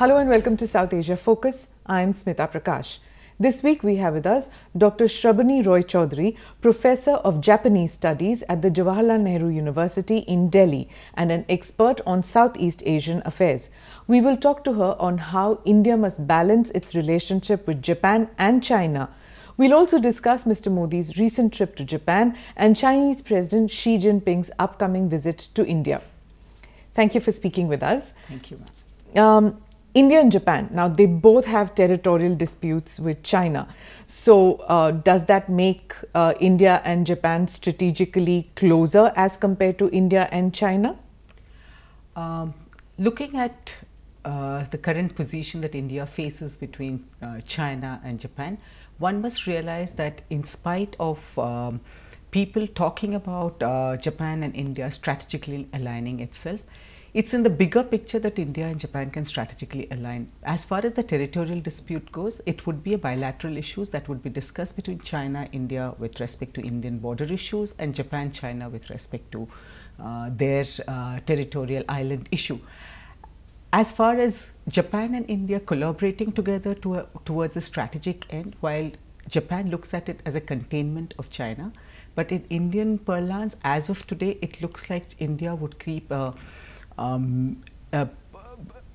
Hello and welcome to South Asia Focus. I'm Smita Prakash. This week we have with us Dr. Srabani Roy Chaudhary, Professor of Japanese Studies at the Jawaharlal Nehru University in Delhi and an expert on Southeast Asian affairs. We will talk to her on how India must balance its relationship with Japan and China. We'll also discuss Mr. Modi's recent trip to Japan and Chinese President Xi Jinping's upcoming visit to India. Thank you for speaking with us. Thank you, ma'am. India and Japan, now they both have territorial disputes with China. So does that make India and Japan strategically closer as compared to India and China? Looking at the current position that India faces between China and Japan, one must realize that in spite of people talking about Japan and India strategically aligning itself, it's in the bigger picture that India and Japan can strategically align. As far as the territorial dispute goes, it would be a bilateral issues that would be discussed between China, India with respect to Indian border issues and Japan, China with respect to their territorial island issue. As far as Japan and India collaborating together towards a strategic end, while Japan looks at it as a containment of China, but in Indian parlance, as of today, it looks like India would keep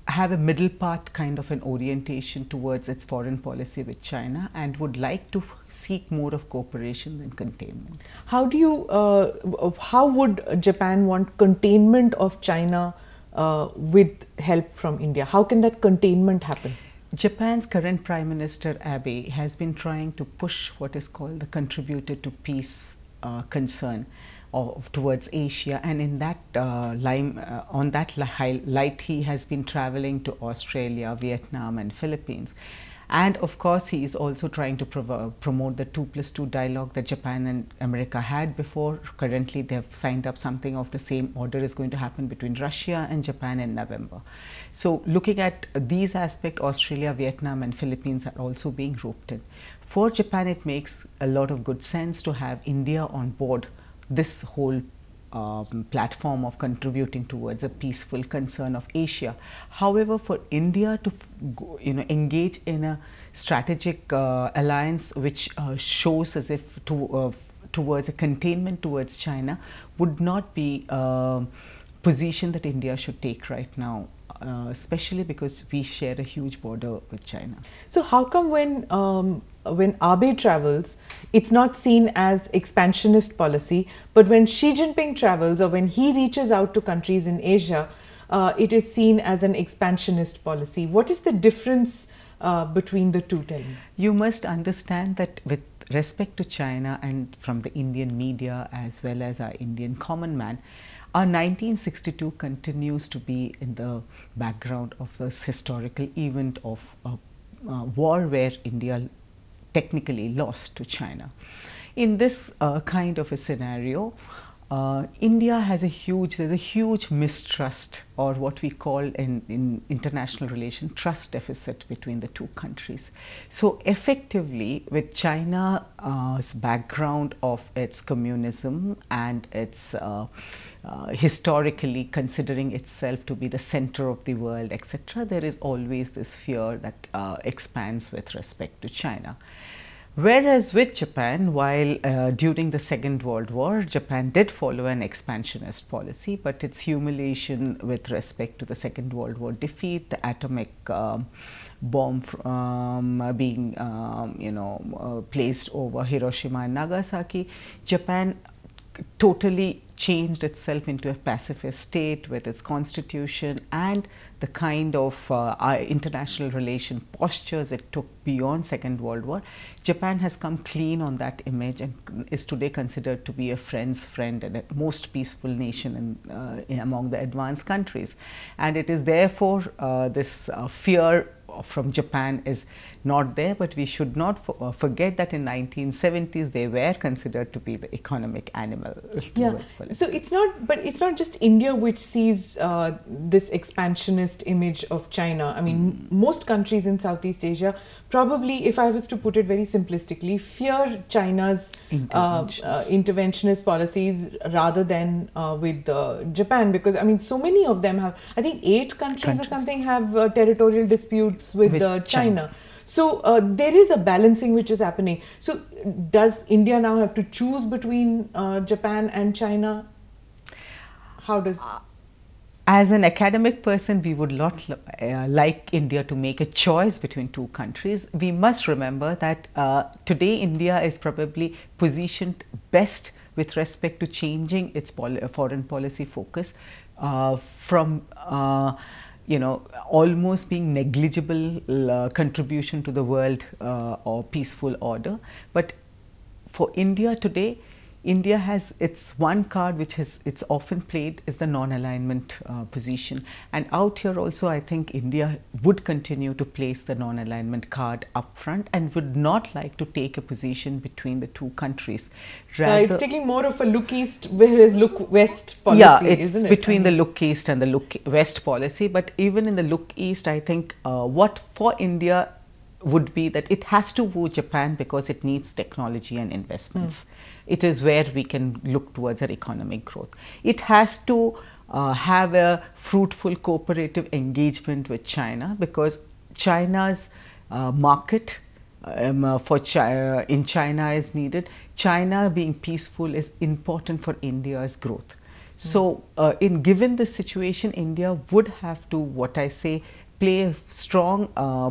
have a middle path kind of an orientation towards its foreign policy with China and would like to seek more of cooperation than containment. How would Japan want containment of China with help from India? How can that containment happen? Japan's current Prime Minister Abe has been trying to push what is called the contributor to peace concern towards Asia, and in that on that light he has been traveling to Australia, Vietnam and Philippines, and of course he is also trying to promote the 2+2 dialogue that Japan and America had before. Currently they have signed up something of the same order is going to happen between Russia and Japan in November. So looking at these aspects, Australia, Vietnam and Philippines are also being roped in. For Japan, it makes a lot of good sense to have India on board this whole platform of contributing towards a peaceful concern of Asia. However, for India to engage in a strategic alliance which shows as if towards a containment towards China would not be a position that India should take right now. Especially because we share a huge border with China. So how come when Abe travels, it's not seen as expansionist policy, but when Xi Jinping travels or when he reaches out to countries in Asia, it is seen as an expansionist policy? What is the difference between the two? Tell me. You must understand that with respect to China and from the Indian media as well as our Indian common man, our 1962 continues to be in the background of this historical event of war where India technically lost to China. In this kind of a scenario, India has there's a huge mistrust, or what we call in international relation, trust deficit between the two countries. So effectively, with China's background of its communism and its historically considering itself to be the center of the world, etc., there is always this fear that expands with respect to China. Whereas with Japan, while during the Second World War, Japan did follow an expansionist policy, but its humiliation with respect to the Second World War defeat, the atomic bomb being placed over Hiroshima and Nagasaki, Japan totally changed itself into a pacifist state with its constitution and the kind of international relation postures it took beyond Second World War. Japan has come clean on that image and is today considered to be a friend's friend and a most peaceful nation among the advanced countries. And it is therefore this fear from Japan is not there, but we should not forget that in 1970s they were considered to be the economic animal towards politics. So it's not just India which sees this expansionist image of China. I mean, most countries in Southeast Asia probably, if I was to put it very simplistically, fear China's interventionist policies rather than with Japan, because I mean, so many of them have, I think 8 countries or something have territorial disputes with China. So there is a balancing which is happening. So does India now have to choose between Japan and China? How does... As an academic person, we would not like India to make a choice between 2 countries. We must remember that today India is probably positioned best with respect to changing its foreign policy focus from almost being negligible contribution to the world or peaceful order. But for India today, India has its one card which it's often played is the non-alignment position, and out here also I think India would continue to place the non-alignment card up front and would not like to take a position between the 2 countries. Rather, it's taking more of a look east whereas look west policy, isn't it? Between the look east and the look west policy. But even in the look east, I think what for India would be that it has to woo Japan because it needs technology and investments. It is where we can look towards our economic growth. It has to have a fruitful cooperative engagement with China, because China's market in China is needed. China being peaceful is important for India's growth. So given this situation, India would have to, what I say, play a strong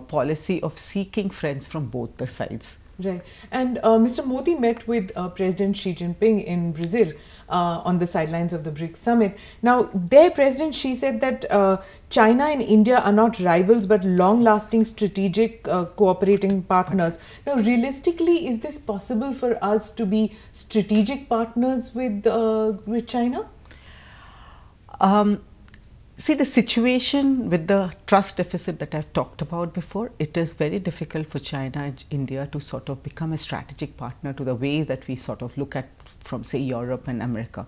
policy of seeking friends from both the sides. Right. And Mr. Modi met with President Xi Jinping in Brazil on the sidelines of the BRICS summit. Now, there President Xi said that China and India are not rivals but long-lasting strategic cooperating partners. Now, realistically, is this possible for us to be strategic partners with China? See, the situation with the trust deficit that I've talked about before, it is very difficult for China and India to sort of become a strategic partner to the way that we sort of look at from, say, Europe and America.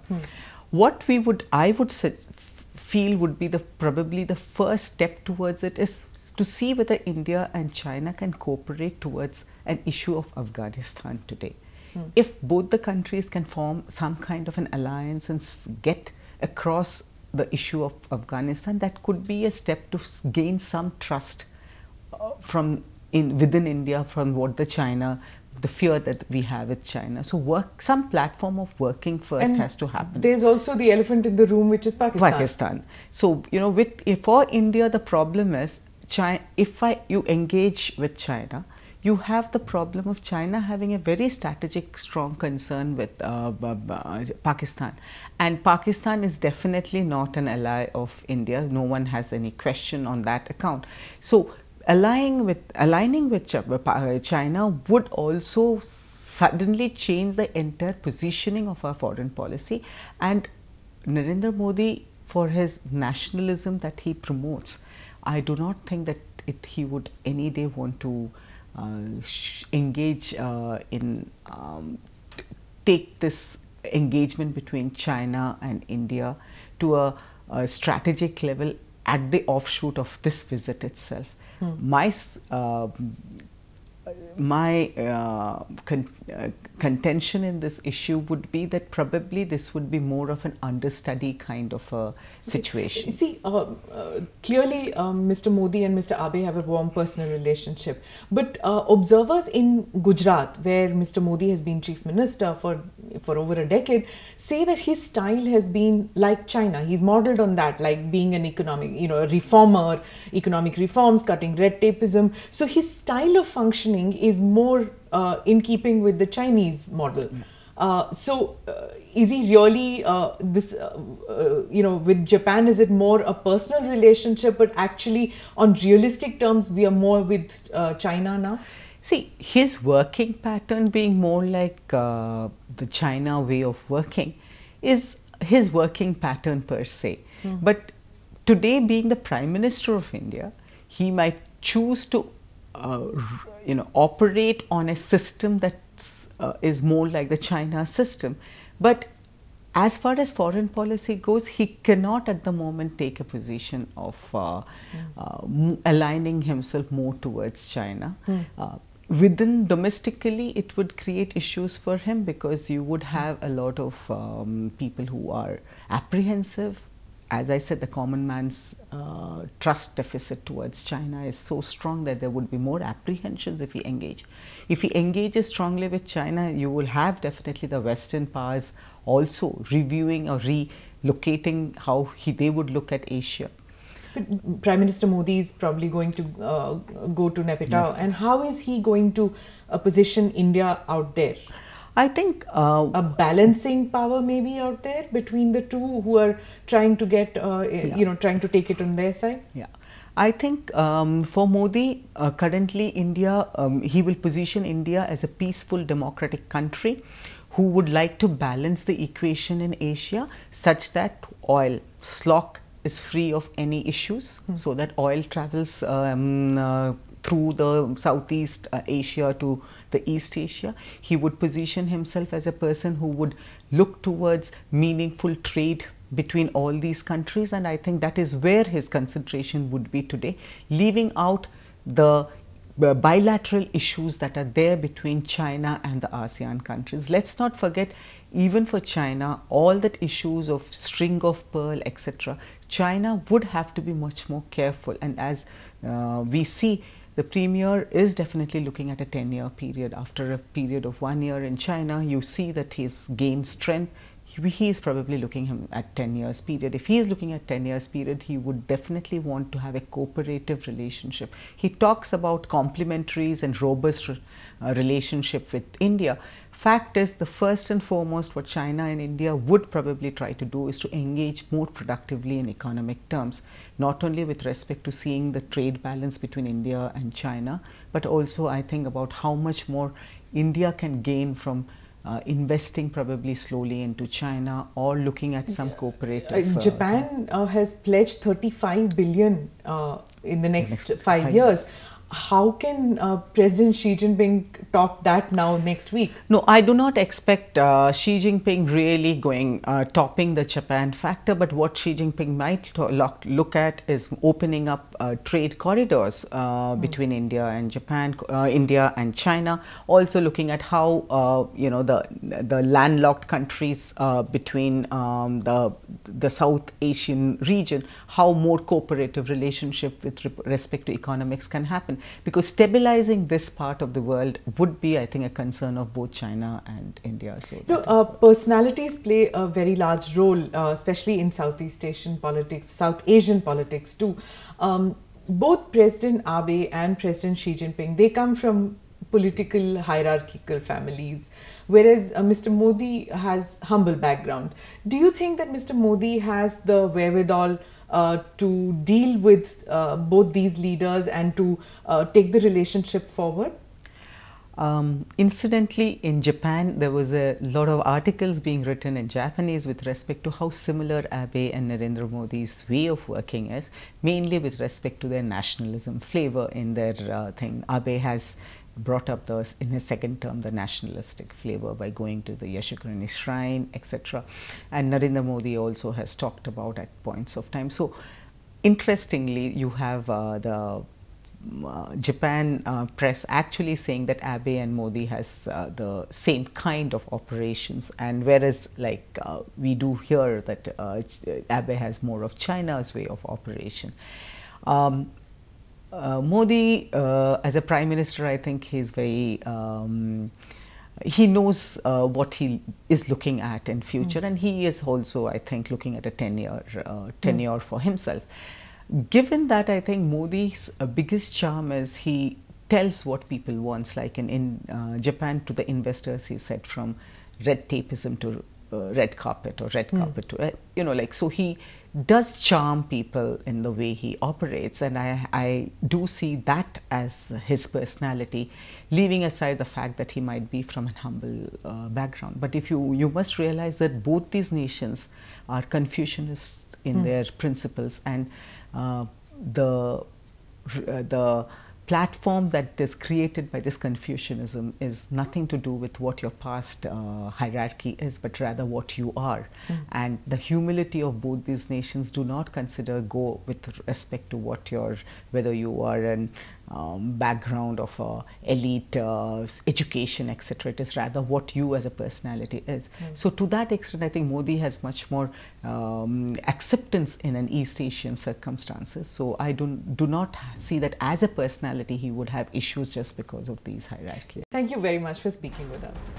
What I would feel would be probably the first step towards it is to see whether India and China can cooperate towards an issue of Afghanistan today. If both the countries can form some kind of an alliance and get across the issue of Afghanistan, that could be a step to gain some trust within India from the fear that we have with China. So some platform of working first has to happen. There's also the elephant in the room, which is Pakistan. So for India, the problem is if you engage with China, you have the problem of China having a very strategic, strong concern with Pakistan. And Pakistan is definitely not an ally of India. No one has any question on that account. So aligning with China would also suddenly change the entire positioning of our foreign policy. And Narendra Modi, for his nationalism that he promotes, I do not think that he would any day want to engage take this engagement between China and India to a strategic level at the offshoot of this visit itself. My contention in this issue would be that probably this would be more of an understudy kind of a situation. See, clearly Mr. Modi and Mr. Abe have a warm personal relationship, but observers in Gujarat, where Mr. Modi has been chief minister for over a decade, say that his style has been like China. He's modeled on that, like being an economic, reformer, economic reforms, cutting red tapeism. So his style of functioning is more in keeping with the Chinese model. Is he really with Japan, is it more a personal relationship, but actually on realistic terms we are more with China now? See, his working pattern being more like the China way of working is his working pattern per se. But today, being the Prime Minister of India, he might choose to operate on a system that is more like the China system. But as far as foreign policy goes, he cannot at the moment take a position of aligning himself more towards China. Within domestically, it would create issues for him, because you would have a lot of people who are apprehensive. As I said, the common man's trust deficit towards China is so strong that there would be more apprehensions if he engage. If he engages strongly with China, you will have definitely the Western powers also reviewing or relocating how they would look at Asia. But Prime Minister Modi is probably going to go to Naypyidaw, and how is he going to position India out there? I think a balancing power maybe out there between the two who are trying to get, trying to take it on their side. Yeah, I think for Modi, currently India, he will position India as a peaceful democratic country who would like to balance the equation in Asia such that oil slog is free of any issues, so that oil travels through the Southeast Asia to the East Asia. He would position himself as a person who would look towards meaningful trade between all these countries, and I think that is where his concentration would be today, leaving out the bilateral issues that are there between China and the ASEAN countries. Let's not forget, even for China, all that issues of string of pearl, etc., China would have to be much more careful. And as we see, the Premier is definitely looking at a 10-year period. After a period of 1 year in China, you see that he's gained strength. He is probably looking at 10 years period. If he is looking at 10 years period, he would definitely want to have a cooperative relationship. He talks about complementaries and robust relationship with India. Fact is, the first and foremost what China and India would probably try to do is to engage more productively in economic terms, not only with respect to seeing the trade balance between India and China, but also I think about how much more India can gain from investing probably slowly into China, or looking at some cooperative. Japan has pledged 35 billion in the next 5 years. How can President Xi Jinping top that now next week? No, I do not expect Xi Jinping really going topping the Japan factor, but what Xi Jinping might look at is opening up trade corridors between India and Japan, India and China. Also looking at how the landlocked countries between the South Asian region, how more cooperative relationship with respect to economics can happen. Because stabilizing this part of the world would be, I think, a concern of both China and India. So personalities play a very large role, especially in Southeast Asian politics, South Asian politics too. Both President Abe and President Xi Jinping, they come from political hierarchical families, whereas Mr. Modi has humble background. Do you think that Mr. Modi has the wherewithal to deal with both these leaders and to take the relationship forward? Incidentally, in Japan, there was a lot of articles being written in Japanese with respect to how similar Abe and Narendra Modi's way of working is, mainly with respect to their nationalism flavor in their thing. Abe has brought up in his second term the nationalistic flavor by going to the Yashikuni shrine, etc. And Narendra Modi also has talked about at points of time. So interestingly, you have the Japan press actually saying that Abe and Modi has the same kind of operations, and whereas like we do hear that Abe has more of China's way of operation. Modi, as a prime minister, I think he's very, he knows what he is looking at in future, and he is also, I think, looking at a 10-year tenure for himself. Given that, I think Modi's biggest charm is he tells what people want. Like in Japan, to the investors, he said from red tapeism to red carpet, or red carpet to, like, so he does charm people in the way he operates, and I do see that as his personality, leaving aside the fact that he might be from a humble background. But if you must realize that both these nations are Confucianist in their principles, and the the platform that is created by this Confucianism is nothing to do with what your past hierarchy is, but rather what you are. And the humility of both these nations do not go with respect to what whether you are an background of elite education, etc. It is rather what you as a personality is. So to that extent, I think Modi has much more acceptance in an East Asian circumstances. So I do not see that as a personality he would have issues just because of these hierarchies. Thank you very much for speaking with us.